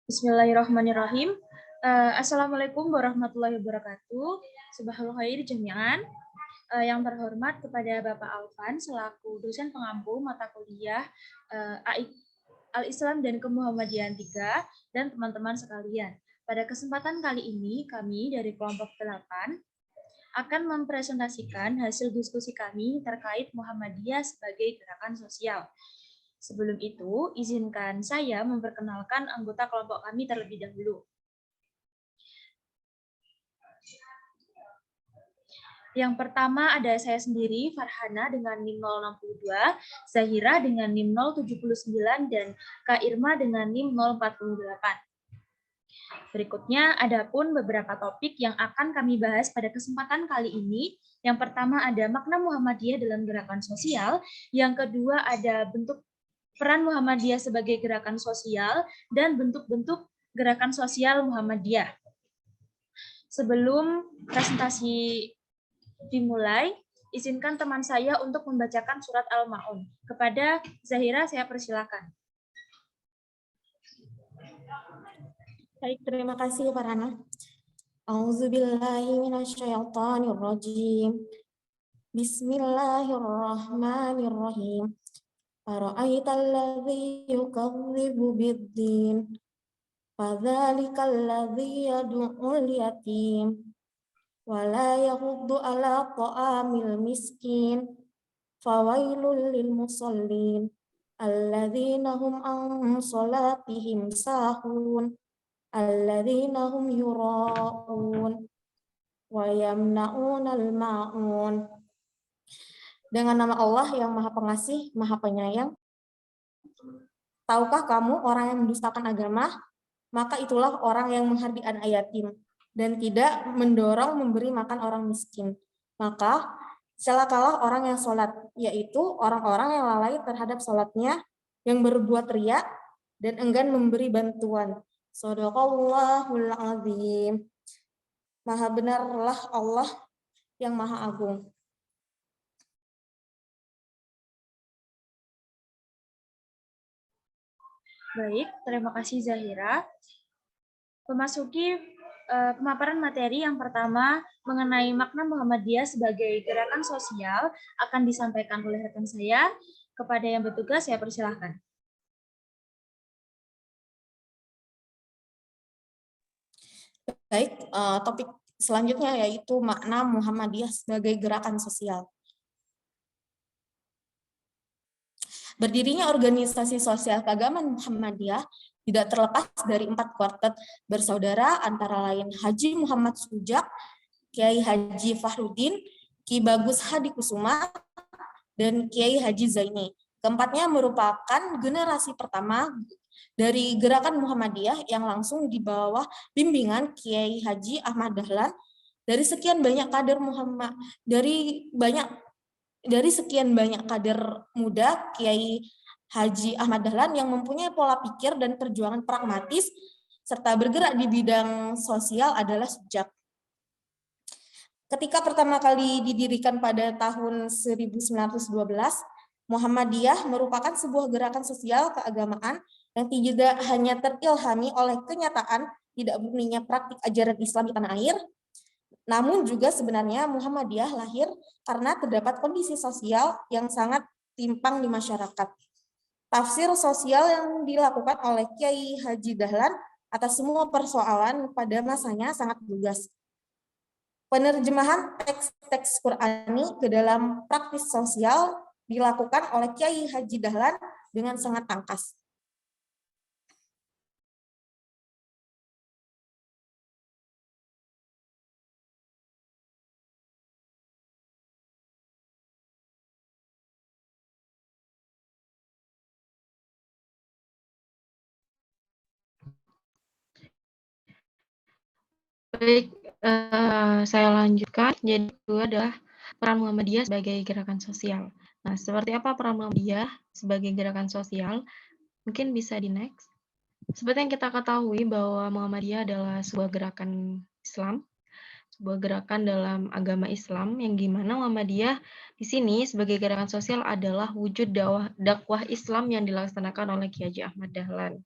Bismillahirrahmanirrahim. Assalamualaikum warahmatullahi wabarakatuh. Subhanallah khair jami'an. Yang terhormat kepada Bapak Alvan selaku dosen pengampu mata kuliah Al-Islam dan Kemuhammadiyaan 3 dan teman-teman sekalian. Pada kesempatan kali ini kami dari kelompok 8 akan mempresentasikan hasil diskusi kami terkait Muhammadiyah sebagai gerakan sosial. Sebelum itu, izinkan saya memperkenalkan anggota kelompok kami terlebih dahulu. Yang pertama ada saya sendiri, Farhana dengan NIM 062, Zahira dengan NIM 079, dan Kak Irma dengan NIM 048. Berikutnya, ada pun beberapa topik yang akan kami bahas pada kesempatan kali ini. Yang pertama ada makna Muhammadiyah dalam gerakan sosial. Yang kedua ada bentuk peran Muhammadiyah sebagai gerakan sosial dan bentuk-bentuk gerakan sosial Muhammadiyah. Sebelum presentasi dimulai, izinkan teman saya untuk membacakan surat Al-Ma'un. Kepada Zahira, saya persilakan. Baik, terima kasih Farhana. A'udzubillahi minasyaitonirrajim. Bismillahirrahmanirrahim. Ara'aital ladzi yukadzibu biddin. Fadzalikal ladzi yad'ul yatim. Wa la yahuddu 'ala ta'amil miskin. Fawailul lil musallin. Alladzina hum an salatihim sahun. Alladzina hum yura'un wa yamna'unal ma'un. Dengan nama Allah yang Maha Pengasih, Maha Penyayang. Tahukah kamu orang yang mendustakan agama? Maka itulah orang yang menghardik anak yatim dan tidak mendorong memberi makan orang miskin. Maka celakalah orang yang sholat, yaitu orang-orang yang lalai terhadap sholatnya, yang berbuat riya dan enggan memberi bantuan. Shadaqallahul azim. Maha benarlah Allah yang Maha Agung. Baik, terima kasih Zahira. Memasuki pemaparan materi yang pertama mengenai makna Muhammadiyah sebagai gerakan sosial akan disampaikan oleh rekan saya. Kepada yang bertugas, saya persilahkan. Baik, topik selanjutnya yaitu makna Muhammadiyah sebagai gerakan sosial. Berdirinya organisasi sosial keagamaan Muhammadiyah tidak terlepas dari 4 kuartet bersaudara, antara lain Haji Muhammad Sujak, Kiai Haji Fahruddin, Ki Bagus Hadi Kusuma, dan Kiai Haji Zaini. Keempatnya merupakan generasi pertama dari gerakan Muhammadiyah yang langsung di bawah bimbingan Kiai Haji Ahmad Dahlan. Dari sekian banyak kader sekian banyak kader muda, Kiai Haji Ahmad Dahlan yang mempunyai pola pikir dan perjuangan pragmatis serta bergerak di bidang sosial adalah Sujak. Ketika pertama kali didirikan pada tahun 1912, Muhammadiyah merupakan sebuah gerakan sosial keagamaan yang tidak hanya terilhami oleh kenyataan tidak murninya praktik ajaran Islam di tanah air, namun juga sebenarnya Muhammadiyah lahir karena terdapat kondisi sosial yang sangat timpang di masyarakat. Tafsir sosial yang dilakukan oleh Kiai Haji Dahlan atas semua persoalan pada masanya sangat lugas. Penerjemahan teks-teks Qur'ani ke dalam praktis sosial dilakukan oleh Kiai Haji Dahlan dengan sangat tangkas. Baik, saya lanjutkan. Jadi itu adalah peran Muhammadiyah sebagai gerakan sosial. Nah, seperti apa peran Muhammadiyah sebagai gerakan sosial? Mungkin bisa di next. Seperti yang kita ketahui bahwa Muhammadiyah adalah sebuah gerakan Islam, sebuah gerakan dalam agama Islam yang gimana Muhammadiyah di sini sebagai gerakan sosial adalah wujud dakwah Islam yang dilaksanakan oleh Kiai Haji Ahmad Dahlan.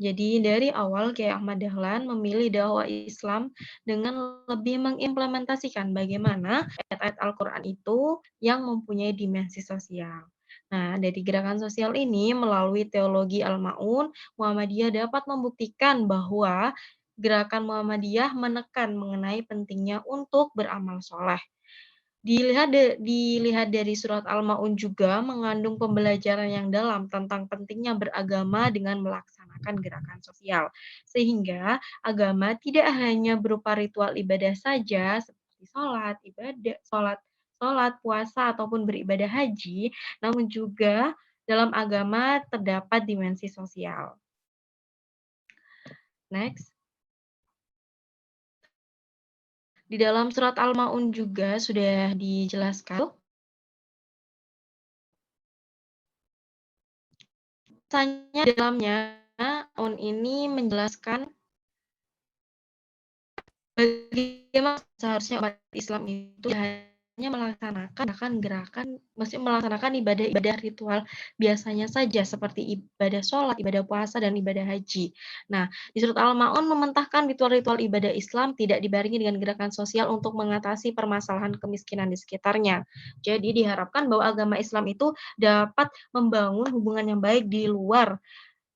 Jadi dari awal Kiai Ahmad Dahlan memilih dakwah Islam dengan lebih mengimplementasikan bagaimana ayat-ayat Al-Quran itu yang mempunyai dimensi sosial. Nah, dari gerakan sosial ini melalui teologi Al-Ma'un, Muhammadiyah dapat membuktikan bahwa gerakan Muhammadiyah menekan mengenai pentingnya untuk beramal soleh. Dilihat dari surat Al-Maun juga mengandung pembelajaran yang dalam tentang pentingnya beragama dengan melaksanakan gerakan sosial. Sehingga agama tidak hanya berupa ritual ibadah saja seperti sholat, puasa ataupun beribadah haji, namun juga dalam agama terdapat dimensi sosial. Next. Di dalam surat Al-Maun juga sudah dijelaskan Misalnya dalamnya, Aun ini menjelaskan bagaimana seharusnya umat Islam itu hanya melaksanakan gerakan, maksudnya melaksanakan ibadah-ibadah ritual biasanya saja seperti ibadah sholat, ibadah puasa, dan ibadah haji. Nah, di surat Al-Ma'un mementahkan ritual-ritual ibadah Islam tidak dibarengi dengan gerakan sosial untuk mengatasi permasalahan kemiskinan di sekitarnya. Jadi diharapkan bahwa agama Islam itu dapat membangun hubungan yang baik di luar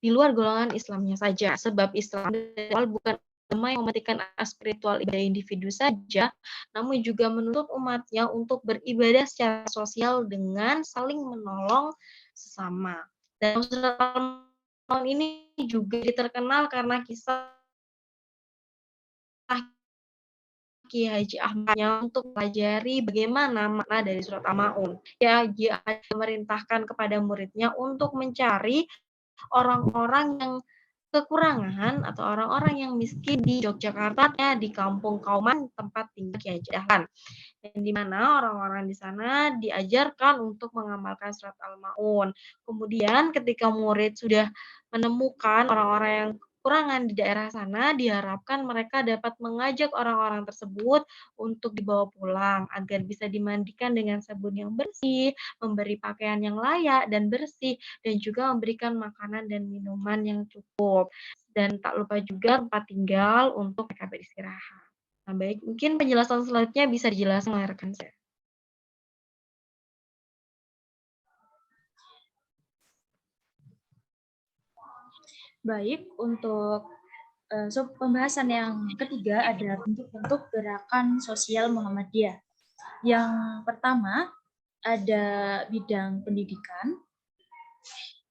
golongan Islamnya saja, sebab Islam bukan agama yang mematikan spiritual ibadah individu saja, namun juga menuntut umatnya untuk beribadah secara sosial dengan saling menolong sesama. Dan surat Al-Maun ini juga terkenal karena kisah Kiai Haji Ahmad yang untuk pelajari bagaimana makna dari surat Al-Maun. Ya, dia memerintahkan kepada muridnya untuk mencari orang-orang yang kekurangan atau orang-orang yang miskin di Yogyakarta, di kampung Kauman tempat tinggal Kiai Haji Dahlan. Dan di mana orang-orang di sana diajarkan untuk mengamalkan surat Al-Maun. Kemudian ketika murid sudah menemukan orang-orang yang kekurangan di daerah sana, diharapkan mereka dapat mengajak orang-orang tersebut untuk dibawa pulang agar bisa dimandikan dengan sabun yang bersih, memberi pakaian yang layak dan bersih, dan juga memberikan makanan dan minuman yang cukup. Dan tak lupa juga tempat tinggal untuk mereka beristirahat. Nah, baik, mungkin penjelasan selanjutnya bisa dijelaskan oleh rekan saya. Baik, untuk pembahasan yang ketiga ada bentuk-bentuk gerakan sosial Muhammadiyah. Yang pertama ada bidang pendidikan.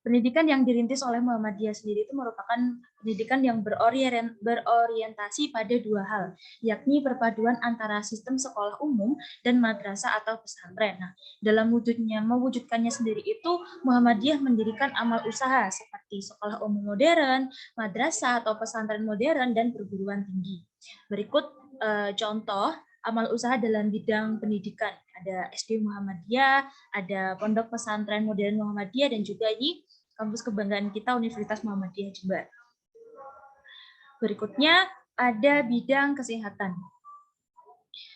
Pendidikan yang dirintis oleh Muhammadiyah sendiri itu merupakan pendidikan yang berorientasi pada dua hal, yakni perpaduan antara sistem sekolah umum dan madrasah atau pesantren. Nah, dalam mewujudkannya sendiri itu, Muhammadiyah mendirikan amal usaha seperti sekolah umum modern, madrasah atau pesantren modern, dan perguruan tinggi. Berikut contoh amal usaha dalam bidang pendidikan. Ada SD Muhammadiyah, ada Pondok Pesantren Modern Muhammadiyah, dan juga ini kampus kebanggaan kita Universitas Muhammadiyah Jember. Berikutnya ada bidang kesehatan.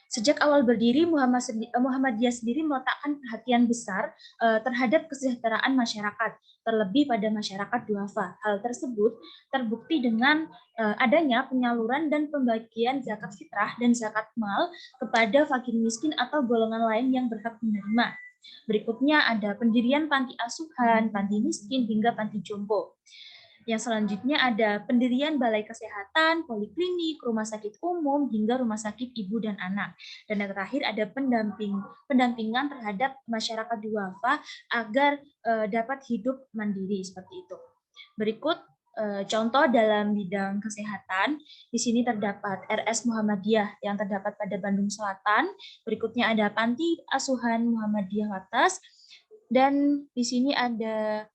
Sejak awal berdiri, Muhammadiyah sendiri meletakkan perhatian besar terhadap kesejahteraan masyarakat, terlebih pada masyarakat duafa. Hal tersebut terbukti dengan adanya penyaluran dan pembagian zakat fitrah dan zakat mal kepada fakir miskin atau golongan lain yang berhak menerima. Berikutnya ada pendirian panti asuhan, panti miskin, hingga panti jompo. Yang selanjutnya ada pendirian balai kesehatan, poliklinik, rumah sakit umum, hingga rumah sakit ibu dan anak. Dan yang terakhir ada pendampingan terhadap masyarakat duafa agar dapat hidup mandiri seperti itu. Berikut contoh dalam bidang kesehatan. Di sini terdapat RS Muhammadiyah yang terdapat pada Bandung Selatan. Berikutnya ada Panti Asuhan Muhammadiyah Wates. Dan di sini ada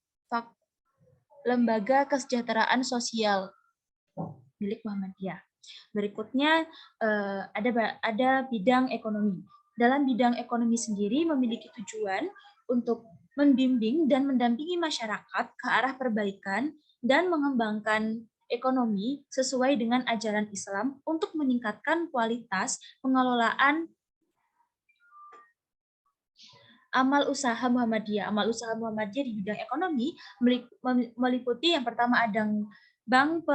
Lembaga Kesejahteraan Sosial milik Muhammadiyah. Berikutnya ada bidang ekonomi. Dalam bidang ekonomi sendiri memiliki tujuan untuk membimbing dan mendampingi masyarakat ke arah perbaikan dan mengembangkan ekonomi sesuai dengan ajaran Islam untuk meningkatkan kualitas pengelolaan amal usaha Muhammadiyah. Amal usaha Muhammadiyah di bidang ekonomi meliputi yang pertama Bank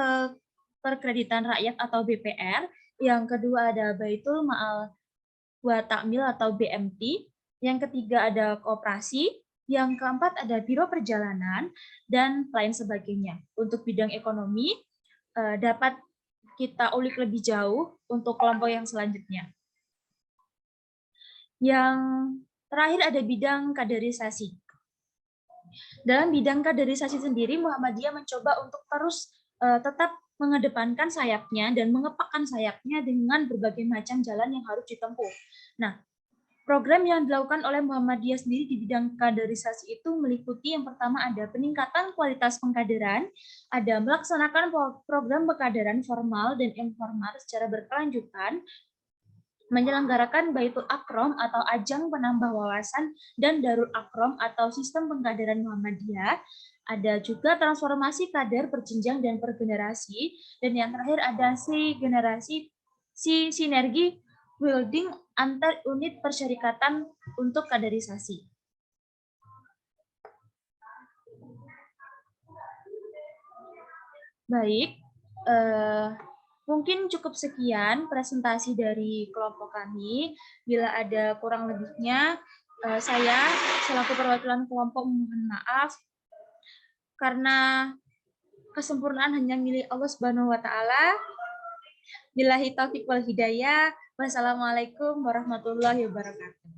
Perkreditan Rakyat atau BPR, yang kedua ada Baitul Ma'al wa Ta'mil atau BMT, yang ketiga ada koperasi, yang keempat ada Biro Perjalanan, dan lain sebagainya. Untuk bidang ekonomi, dapat kita ulik lebih jauh untuk kelompok yang selanjutnya. Yang terakhir ada bidang kaderisasi. Dalam bidang kaderisasi sendiri, Muhammadiyah mencoba untuk terus tetap mengedepankan sayapnya dan mengepakkan sayapnya dengan berbagai macam jalan yang harus ditempuh. Nah, program yang dilakukan oleh Muhammadiyah sendiri di bidang kaderisasi itu meliputi yang pertama ada peningkatan kualitas pengkaderan, ada melaksanakan program pengkaderan formal dan informal secara berkelanjutan, menyelenggarakan Baitul Akrom atau ajang penambah wawasan dan Darul Akrom atau sistem pengkaderan Muhammadiyah. Ada juga transformasi kader berjenjang dan per generasi, dan yang terakhir ada sinergi building antar unit persyarikatan untuk kaderisasi. Baik, mungkin cukup sekian presentasi dari kelompok kami. Bila ada kurang lebihnya, saya selaku perwakilan kelompok mohon maaf karena kesempurnaan hanya milik Allah Subhanahu wa taala. Billahi taufiq wal hidayah. Wassalamualaikum warahmatullahi wabarakatuh.